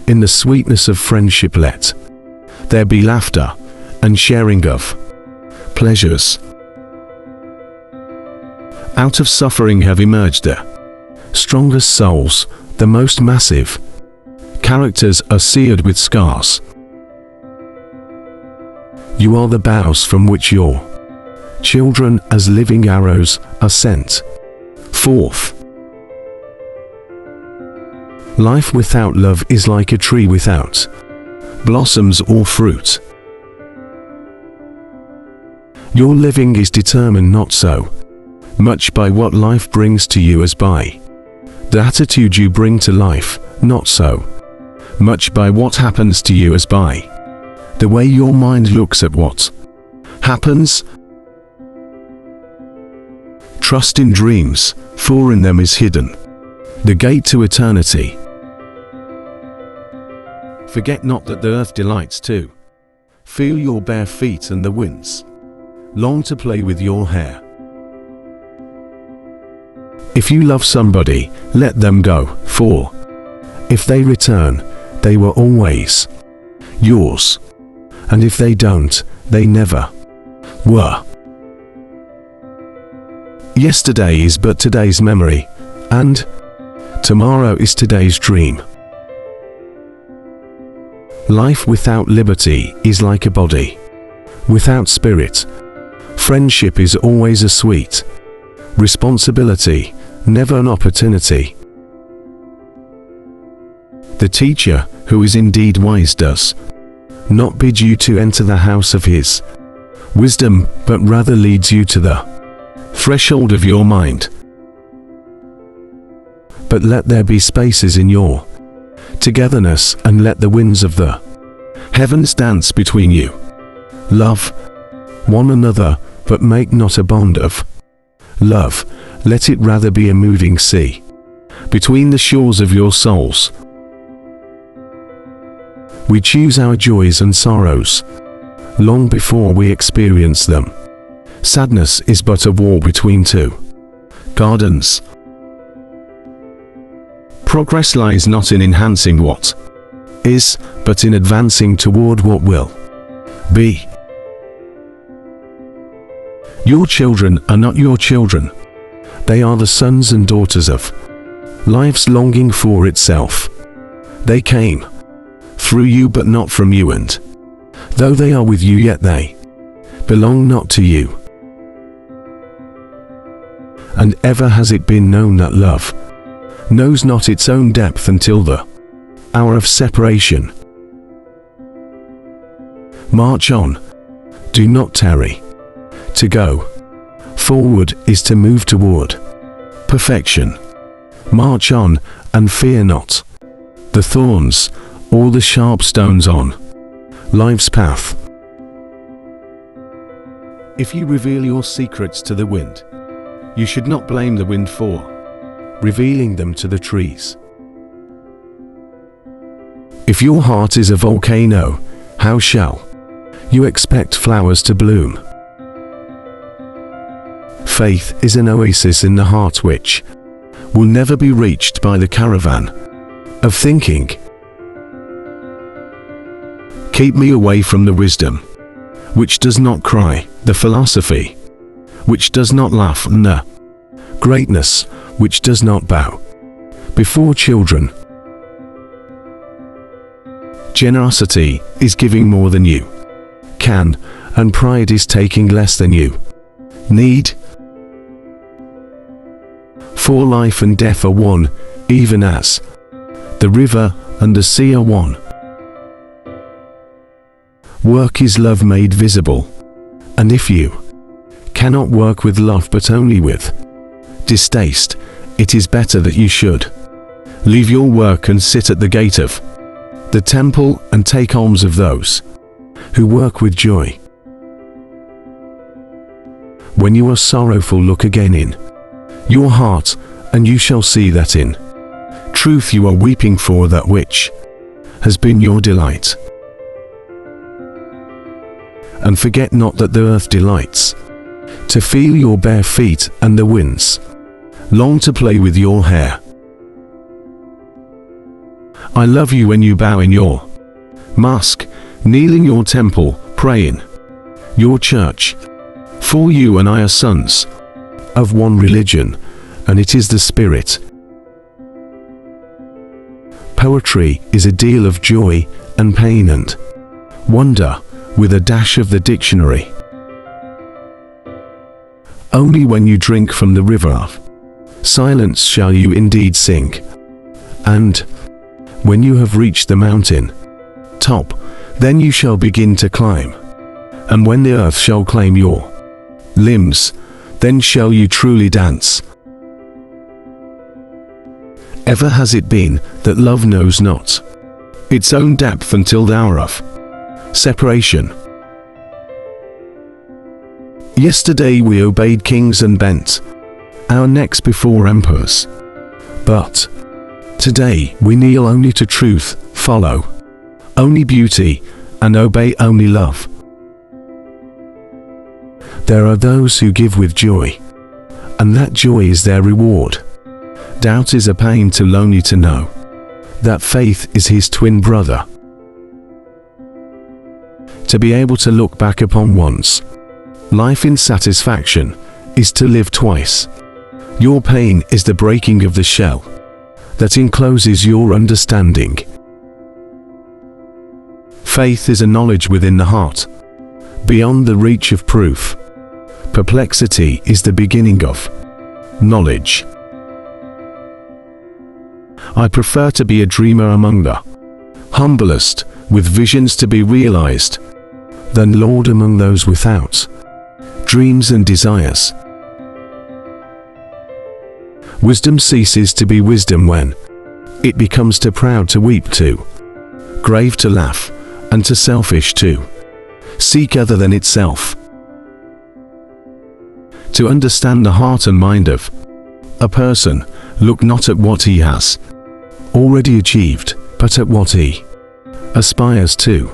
in the sweetness of friendship let there be laughter and sharing of pleasures. Out of suffering have emerged the strongest souls, the most massive characters are seared with scars. You are the bows from which your children as living arrows are sent forth. Life without love is like a tree without blossoms or fruit. Your living is determined not so much by what life brings to you as by the attitude you bring to life, not so much by what happens to you as by the way your mind looks at what happens. Trust in dreams, for in them is hidden the gate to eternity. Forget not that the earth delights too. Feel your bare feet and the winds long to play with your hair. If you love somebody, let them go, for if they return, they were always yours, and if they don't, they never were. Yesterday is but today's memory, and tomorrow is today's dream. Life without liberty is like a body without spirit. Friendship is always a sweet responsibility, never an opportunity. The teacher, who is indeed wise, does not bid you to enter the house of his wisdom, but rather leads you to the threshold of your mind. But let there be spaces in your togetherness, and let the winds of the heavens dance between you. Love one another, but make not a bond of love. Let it rather be a moving sea between the shores of your souls. We choose our joys and sorrows long before we experience them. Sadness is but a war between two gardens. Progress lies not in enhancing what is, but in advancing toward what will be. Your children are not your children. They are the sons and daughters of life's longing for itself. They came through you but not from you, and though they are with you, yet they belong not to you. And ever has it been known that love knows not its own depth until the hour of separation. March on, do not tarry. To go forward is to move toward perfection. March on, and fear not the thorns or the sharp stones on life's path. If you reveal your secrets to the wind, you should not blame the wind for revealing them to the trees. If your heart is a volcano, how shall you expect flowers to bloom? Faith is an oasis in the heart which will never be reached by the caravan of thinking. Keep me away from the wisdom which does not cry, the philosophy which does not laugh, and the greatness which does not bow before children. Generosity is giving more than you can, and pride is taking less than you need. For life and death are one, even as the river and the sea are one. Work is love made visible, and if you cannot work with love but only with distaste, it is better that you should leave your work and sit at the gate of the temple and take alms of those who work with joy. When you are sorrowful, look again in your heart, and you shall see that in truth you are weeping for that which has been your delight. And forget not that the earth delights to feel your bare feet, and the winds long to play with your hair. I love you when you bow in your mosque, kneel in your temple, pray in your church. For you and I are sons of one religion, and it is the spirit. Poetry is a deal of joy and pain and wonder, with a dash of the dictionary. Only when you drink from the river of silence shall you indeed sink. And when you have reached the mountain top, then you shall begin to climb. And when the earth shall claim your limbs, then shall you truly dance. Ever has it been that love knows not its own depth until the hour of separation. Yesterday we obeyed kings and bent our necks before emperors, but today we kneel only to truth, follow only beauty, and obey only love. There are those who give with joy, and that joy is their reward. Doubt is a pain too lonely to know that faith is his twin brother. To be able to look back upon one's life in satisfaction is to live twice. Your pain is the breaking of the shell that encloses your understanding. Faith is a knowledge within the heart, beyond the reach of proof. Perplexity is the beginning of knowledge. I prefer to be a dreamer among the humblest, with visions to be realized, than lord among those without dreams and desires. Wisdom ceases to be wisdom when it becomes too proud to weep, too grave to laugh, and too selfish to seek other than itself. To understand the heart and mind of a person, look not at what he has already achieved, but at what he aspires to.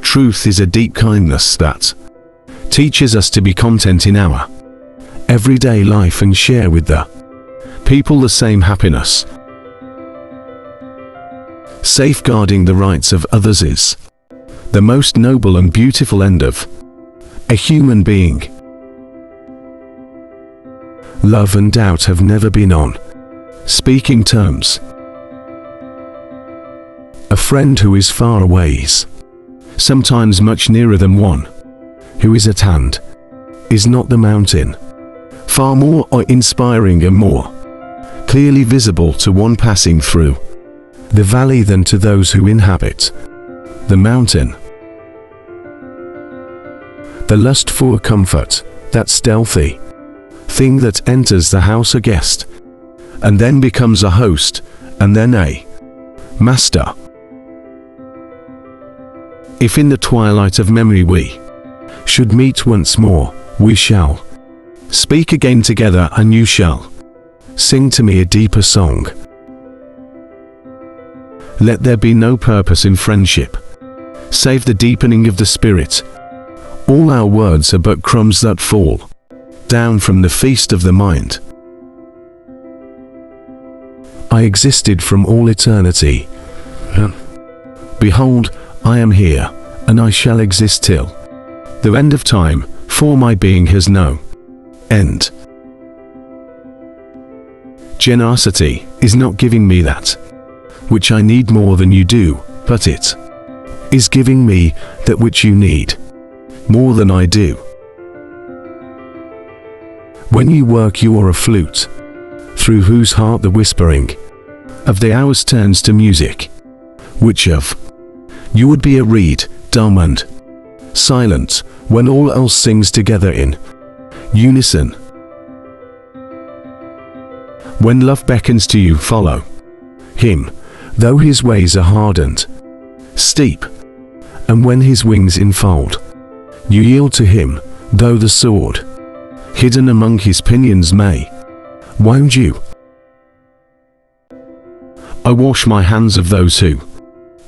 Truth is a deep kindness that teaches us to be content in our everyday life and share with the people the same happiness. Safeguarding the rights of others is the most noble and beautiful end of a human being. Love and doubt have never been on speaking terms. A friend who is far away is sometimes much nearer than one who is at hand. Is not the mountain far more inspiring and more clearly visible to one passing through the valley than to those who inhabit the mountain? The lust for comfort, that stealthy thing that enters the house a guest, and then becomes a host, and then a master. If in the twilight of memory we should meet once more, we shall speak again together, and you shall sing to me a deeper song. Let there be no purpose in friendship, save the deepening of the spirit. All our words are but crumbs that fall down from the feast of the mind. I existed from all eternity. Behold, I am here, and I shall exist till the end of time, for my being has no end. Generosity is not giving me that which I need more than you do, but it is giving me that which you need more than I do. When you work, you are a flute, through whose heart the whispering of the hours turns to music, which of you would be a reed, dumb and silent, when all else sings together in unison. When love beckons to you, follow him, though his ways are hard and steep, and when his wings enfold, you yield to him, though the sword hidden among his pinions may wound you. I wash my hands of those who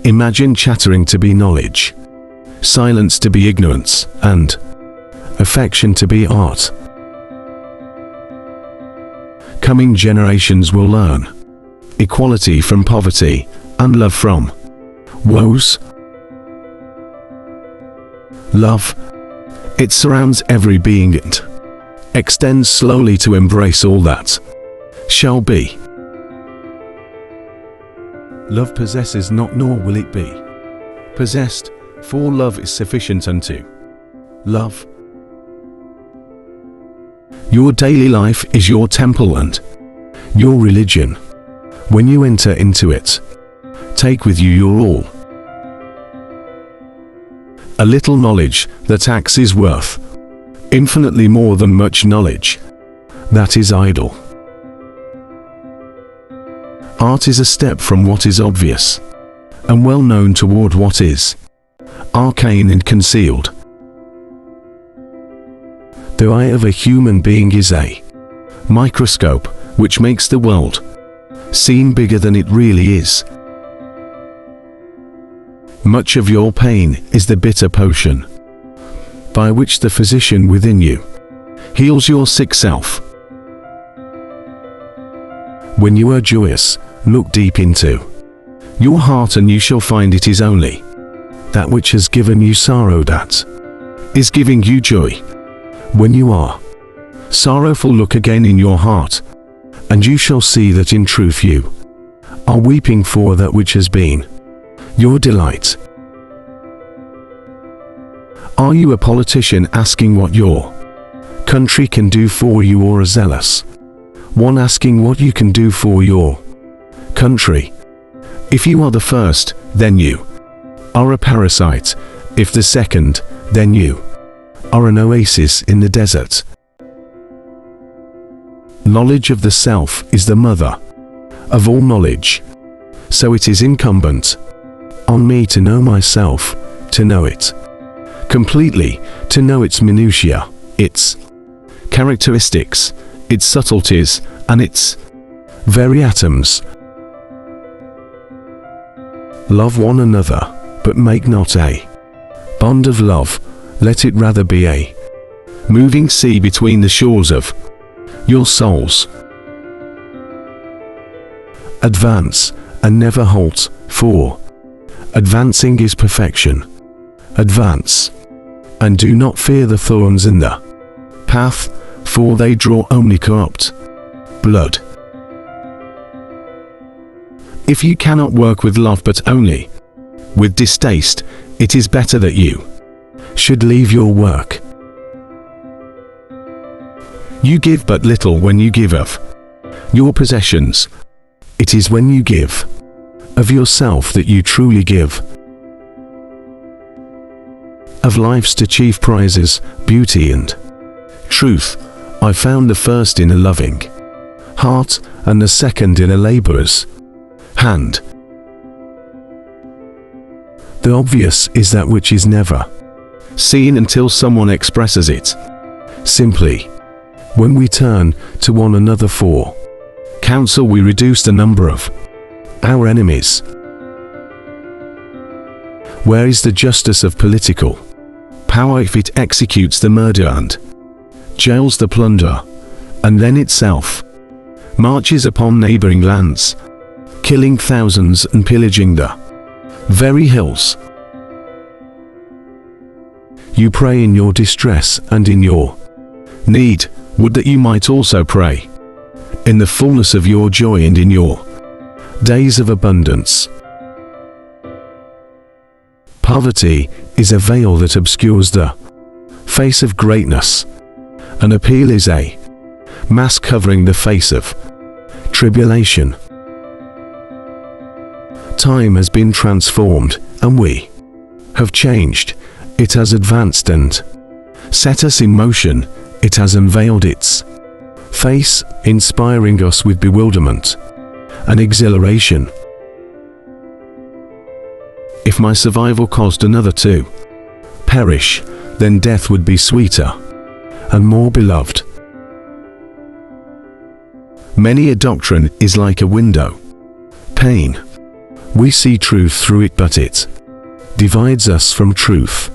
imagine chattering to be knowledge, silence to be ignorance, and affection to be art. Coming generations will learn equality from poverty, and love from woes. Love, it surrounds every being and extends slowly to embrace all that shall be. Love possesses not, nor will it be possessed, for love is sufficient unto love. Your daily life is your temple and your religion. When you enter into it, take with you your all. A little knowledge that acts is worth infinitely more than much knowledge that is idle. Art is a step from what is obvious and well known toward what is arcane and concealed. The eye of a human being is a microscope which makes the world seem bigger than it really is. Much of your pain is the bitter potion by which the physician within you heals your sick self. When you are joyous, look deep into your heart and you shall find it is only that which has given you sorrow that is giving you joy. When you are sorrowful, look again in your heart, and you shall see that in truth you are weeping for that which has been your delight. Are you a politician asking what your country can do for you, or a zealous one asking what you can do for your country? If you are the first, then you are a parasite. If the second, then you are an oasis in the desert. Knowledge of the self is the mother of all knowledge, so it is incumbent on me to know myself, to know it completely, to know its minutiae, its characteristics, its subtleties, and its very atoms. Love one another, but make not a bond of love, let it rather be a moving sea between the shores of your souls. Advance, and never halt, for advancing is perfection. Advance, and do not fear the thorns in the path, for they draw only corrupt blood. If you cannot work with love but only with distaste, it is better that you should leave your work. You give but little when you give of your possessions. It is when you give of yourself that you truly give. Of life's two chief prizes, beauty and truth, I found the first in a loving heart, and the second in a laborer's hand. The obvious is that which is never seen until someone expresses it simply. When we turn to one another for counsel, we reduce the number of our enemies. Where is the justice of political power if it executes the murder and jails the plunderer, and then itself marches upon neighboring lands, killing thousands and pillaging the very hills? You pray in your distress and in your need. Would that you might also pray in the fullness of your joy and in your days of abundance. Poverty is a veil that obscures the face of greatness. An appeal is a mask covering the face of tribulation. Time has been transformed, and we have changed. It has advanced and set us in motion. It has unveiled its face, inspiring us with bewilderment and exhilaration. If my survival caused another to perish, then death would be sweeter and more beloved. Many a doctrine is like a window pane. We see truth through it, but it divides us from truth.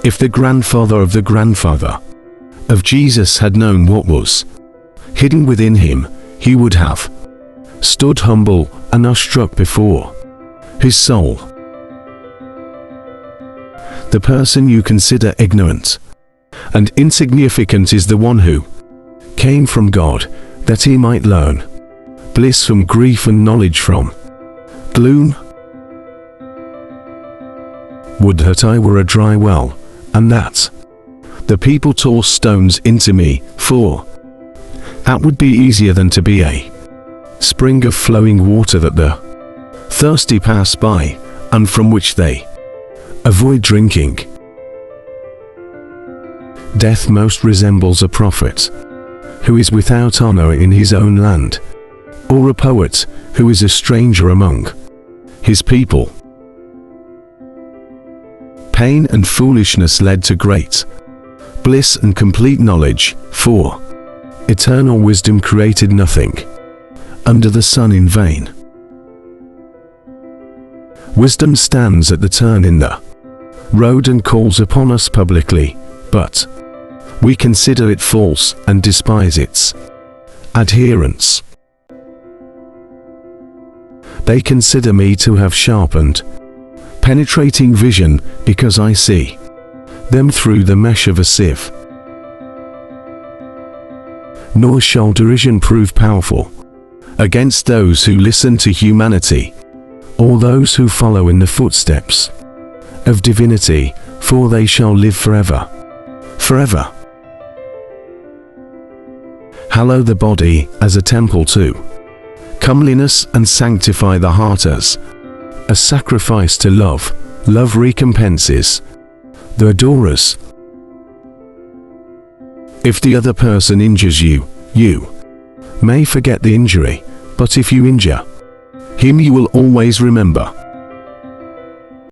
If the grandfather of the grandfather of Jesus had known what was hidden within him, he would have stood humble and awestruck before his soul. The person you consider ignorant and insignificant is the one who came from God, that he might learn bliss from grief and knowledge from gloom. Would that I were a dry well, and that the people toss stones into me, for that would be easier than to be a spring of flowing water that the thirsty pass by, and from which they avoid drinking. Death most resembles a prophet who is without honor in his own land, or a poet who is a stranger among his people. Pain and foolishness led to great bliss and complete knowledge, for eternal wisdom created nothing under the sun in vain. Wisdom stands at the turn in the road and calls upon us publicly, but we consider it false and despise its adherents. They consider me to have sharpened, penetrating vision, because I see them through the mesh of a sieve. Nor shall derision prove powerful against those who listen to humanity, or those who follow in the footsteps of divinity, for they shall live forever. Forever. Hallow the body as a temple to comeliness, and sanctify the heart as a sacrifice to love. Love recompenses the adorers. If the other person injures you, you may forget the injury, but if you injure him, you will always remember